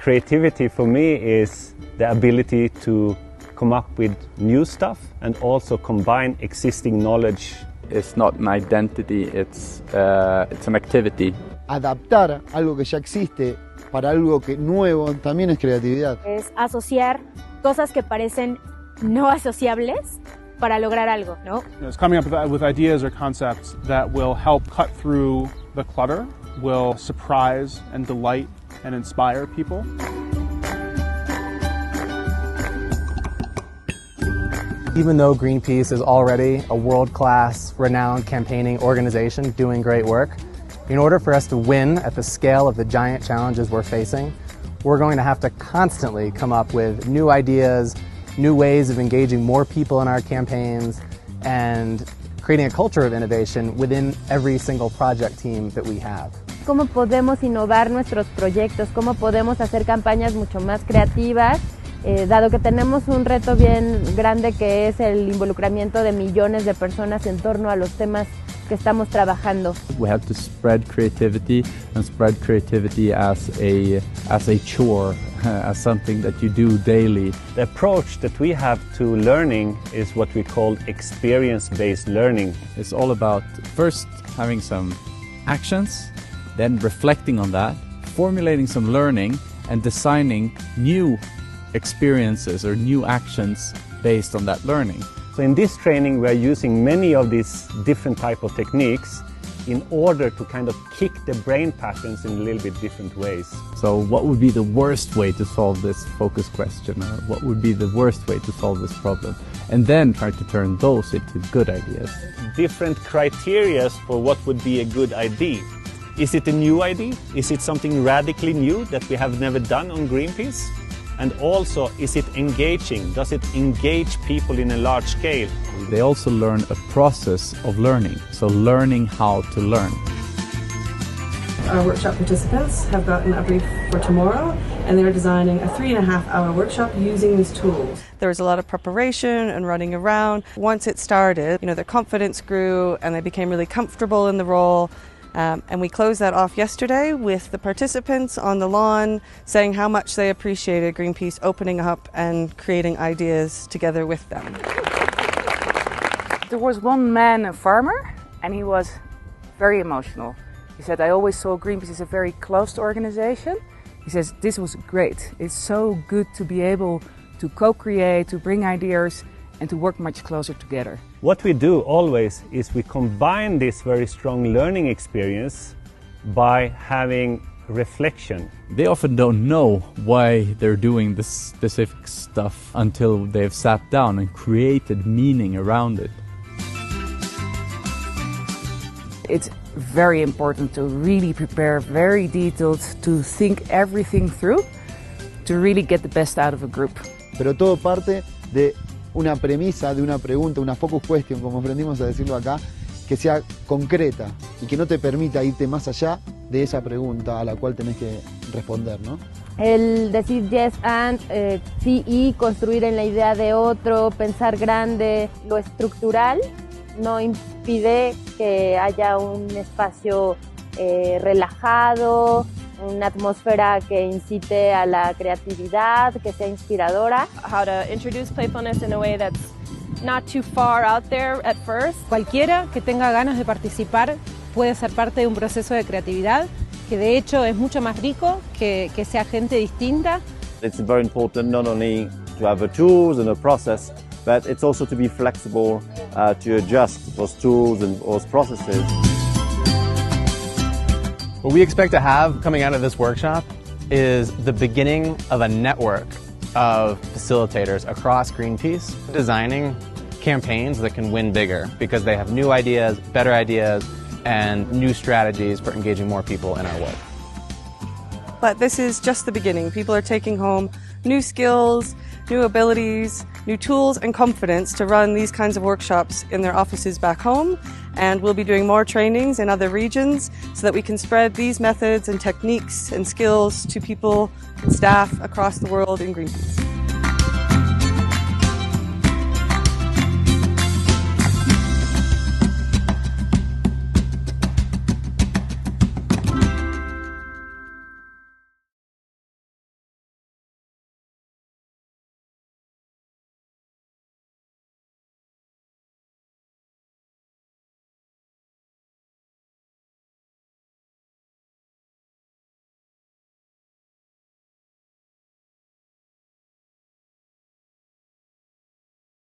Creativity for me is the ability to come up with new stuff and also combine existing knowledge. It's not an identity, it's an activity. Adaptar algo que ya existe para algo que nuevo también es creatividad. Es asociar cosas que parecen no asociables para lograr algo, ¿no? It's coming up with ideas or concepts that will help cut through the clutter, will surprise and delight and inspire people. Even though Greenpeace is already a world-class, renowned campaigning organization doing great work, in order for us to win at the scale of the giant challenges we're facing, we're going to have to constantly come up with new ideas, new ways of engaging more people in our campaigns, and creating a culture of innovation within every single project team that we have. ¿Cómo podemos innovar nuestros proyectos? ¿Cómo podemos hacer campañas mucho más creativas? Dado que tenemos un reto bien grande que es el involucramiento de millones de personas en torno a los temas que estamos trabajando. We have to spread creativity and spread creativity as a chore, as something that you do daily. The approach that we have to learning is what we call experience-based learning. It's all about first having some actions, then reflecting on that, formulating some learning, and designing new experiences or new actions based on that learning. So in this training we are using many of these different type of techniques in order to kind of kick the brain patterns in a little bit different ways. So what would be the worst way to solve this focus question, or what would be the worst way to solve this problem? And then try to turn those into good ideas. Different criteria for what would be a good idea. Is it a new idea? Is it something radically new that we have never done on Greenpeace? And also, is it engaging? Does it engage people in a large scale? They also learn a process of learning, so learning how to learn. Our workshop participants have gotten a brief for tomorrow, and they're designing a 3.5-hour workshop using these tools. There was a lot of preparation and running around. Once it started, their confidence grew and they became really comfortable in the role. And we closed that off yesterday with the participants on the lawn saying how much they appreciated Greenpeace opening up and creating ideas together with them. There was one man, a farmer, and he was very emotional. He said, I always saw Greenpeace as a very closed organization. He says, this was great. It's so good to be able to co-create, to bring ideas, and to work much closer together. What we do always is we combine this very strong learning experience by having reflection. They often don't know why they're doing this specific stuff until they've sat down and created meaning around it. It's very important to really prepare very detailed, to think everything through, to really get the best out of a group. Pero todo parte de una premisa, de una pregunta, una focus question, como aprendimos a decirlo acá, que sea concreta y que no te permita irte más allá de esa pregunta a la cual tenés que responder, ¿no? El decir yes and, sí y, construir en la idea de otro, pensar grande, lo estructural no impide que haya un espacio relajado, una atmósfera que incite a la creatividad, que sea inspiradora. How to introduce playfulness in a way that's not too far out there at first. Cualquiera que tenga ganas de participar puede ser parte de un proceso de creatividad que de hecho es mucho más rico que sea gente distinta. It's very important not only to have the tools and a process, but it's also to be flexible, to adjust those tools and those processes. What we expect to have coming out of this workshop is the beginning of a network of facilitators across Greenpeace designing campaigns that can win bigger because they have new ideas, better ideas, and new strategies for engaging more people in our work. But this is just the beginning. People are taking home new skills, new abilities, new tools and confidence to run these kinds of workshops in their offices back home. And we'll be doing more trainings in other regions so that we can spread these methods and techniques and skills to people and staff across the world in Greenpeace.